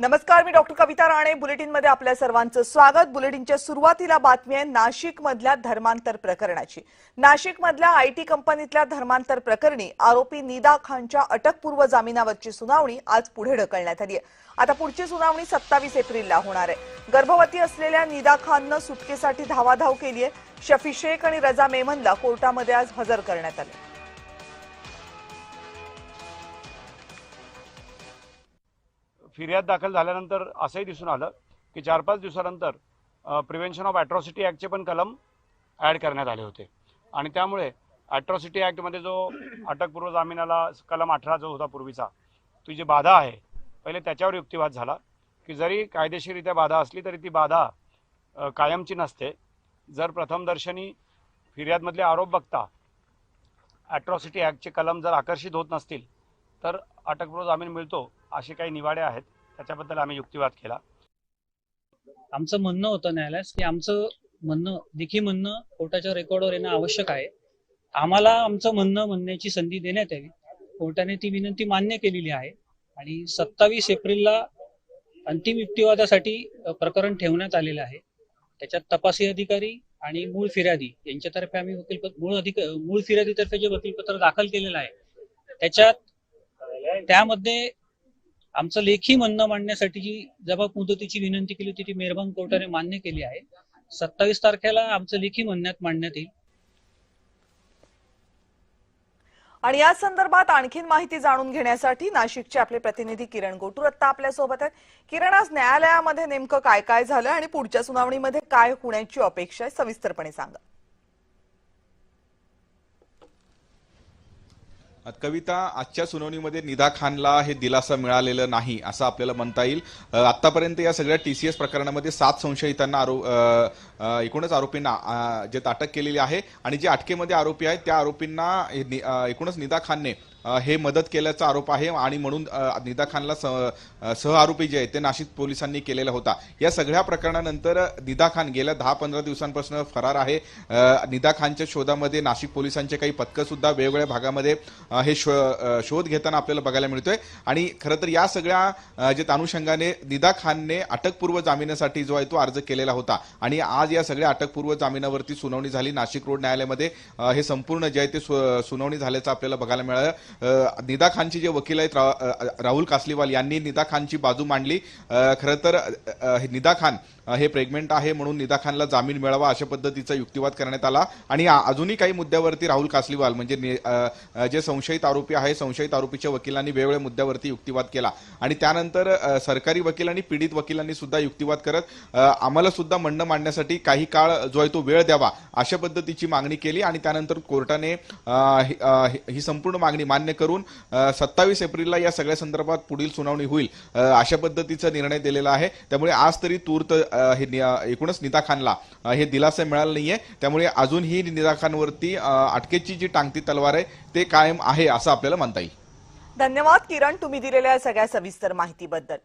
नमस्कार, मी डॉक्टर कविता राणे. बुलेटिनमध्ये आपल्या सर्वांचं स्वागत. बुलेटिनच्या सुरुवातीला बातमी आहे नाशिकमधल्या धर्मांतर प्रकरणाची. नाशिकमधल्या आयटी कंपनीतल्या धर्मांतर प्रकरणी आरोपी निदा खानच्या अटकपूर्व जामिनावरची सुनावणी आज पुढे ढकलण्यात आली आहे. आता पुढची सुनावणी 27 एप्रिलला होणार आहे. गर्भवती असलेल्या निदा खाननं सुटकेसाठी धावाधाव केली आहे. शफी शेख आणि रजा मेमनला कोर्टामध्ये आज हजर करण्यात आले. फिर्याद दाखल झाल्यानंतर असंही दिसून आलं की 4-5 दिवसानंतर प्रिव्हेन्शन ऑफ ॲट्रॉसिटी ॲक्टचे पण कलम ॲड करण्यात आले होते आणि त्यामुळे ॲट्रॉसिटी ॲक्टमध्ये जो अटकपूर्व जामिनाला कलम 18 जो होता पूर्वीचा, ती जी बाधा आहे पहिले त्याच्यावर युक्तिवाद झाला की जरी कायदेशीररित्या बाधा असली तरी ती बाधा कायमची नसते. जर प्रथमदर्शनी फिर्यादमधले आरोप बघता ॲट्रॉसिटी ॲक्टचे कलम जर आकर्षित होत नसतील तर अटकपूर्व जामीन मिळतो असे काही निवाडे आहेत, त्याच्याबद्दल आम्ही युक्तिवाद केला. आमचं म्हणणं होतं न्यायालयास की आमचं म्हणणं लेखी म्हणणं कोर्टाच्या रेकॉर्डवर येणं आवश्यक आहे. आम्हाला आमचं म्हणणं म्हणण्याची संधी देण्यात यावी. कोर्टाने ती विनंती मान्य केलेली आहे आणि 27 एप्रिलला अंतिम युक्तिवादासाठी प्रकरण ठेवण्यात आलेलं आहे. त्याच्यात तपासी अधिकारी आणि मूळ फिर्यादी यांच्यातर्फे आम्ही मूळ फिर्यादीतर्फे जे वकीलपत्र दाखल केलेलं आहे त्यामध्ये आमचं लेखी म्हणणं मांडण्यासाठी जी जबाब मुदतीची विनंती केली होती ती मेहरबान कोर्टाने मान्य केली आहे. 27 तारखेला आमचं लेखी म्हणण्यात मांडण्यात येईल. आणि या संदर्भात आणखीन माहिती जाणून घेण्यासाठी नाशिकचे आपले प्रतिनिधी किरण गोटूर आता आपल्या सोबत आहेत. किरण, आज न्यायालयामध्ये नेमकं काय काय झालं आणि पुढच्या सुनावणीमध्ये काय होण्याची अपेक्षा आहे, सविस्तरपणे सांगा. कविता, आजच्या सुनावणीमध्ये निदा खानला हे दिलासा मिळालेलं नाही असं आपल्याला म्हणता येईल. आतापर्यंत या सगळ्या TCS प्रकरणामध्ये 7 संशयितांना एकूणच आरोपींना जे अटक केलेली आहे आणि जे अटकेमध्ये आरोपी आहेत त्या आरोपींना एकूणच निदा खानने हे मदत केल्याचा आरोप आहे आणि म्हणून निदा खानला सह आरोपी जे आहेत ते नाशिक पोलिसांनी केलेला होता. या सगळ्या प्रकरणानंतर निदा खान गेल्या 10-15 दिवसांपासून फरार आहे. निदा खानच्या शोधामध्ये नाशिक पोलिसांचे काही पथकं सुद्धा वेगवेगळ्या भागामध्ये हे शोध घेताना आपल्याला बघायला मिळतोय आणि खरं तर या सगळ्या जे अनुषंगाने निदा खानने अटकपूर्व जामिनासाठी जो आहे तो अर्ज केलेला होता आणि आज या सगळ्या अटकपूर्व जामिनावरती सुनावणी झाली. नाशिक रोड न्यायालयामध्ये हे संपूर्ण जे आहे ते सुनावणी झाल्याचं आपल्याला बघायला मिळालं. निदा खानचे जे वकील आहेत राहुल कासलीवाल यांनी निदा खानची बाजू मांडली. खरं तर निदा खान हे प्रेग्नेंट आहे म्हणून निदा खानला जामीन मिळावा अशा पद्धतीचा युक्तिवाद करण्यात आला आणि अजूनही काही मुद्द्यावरती राहुल कासलीवाल म्हणजे जे संशयित आरोपी आहे संशयित आरोपीच्या वकिलांनी वेगवेगळ्या मुद्द्यावरती युक्तिवाद केला आणि त्यानंतर सरकारी वकील आणि पीडित वकिलांनी सुद्धा युक्तिवाद करत आम्हाला सुद्धा म्हणणं मांडण्यासाठी काही काळ जो आहे तो वेळ द्यावा अशा पद्धतीची मागणी केली आणि त्यानंतर कोर्टाने ही संपूर्ण मागणी मान्य करून 27 एप्रिलला या सगळ्या संदर्भात पुढील सुनावणी होईल अशा पद्धतीचा निर्णय दिलेला आहे. त्यामुळे आज तरी तूर्त हे एकूणच निदा खानला हे दिलासा मिळाला नाहीये. त्यामुळे अजूनही निदा खानवरती अटकेची जी टांगती तलवार आहे ते कायम आहे असं आपल्याला म्हणता येईल. धन्यवाद किरण, तुम्ही दिलेल्या सगळ्या सविस्तर माहितीबद्दल.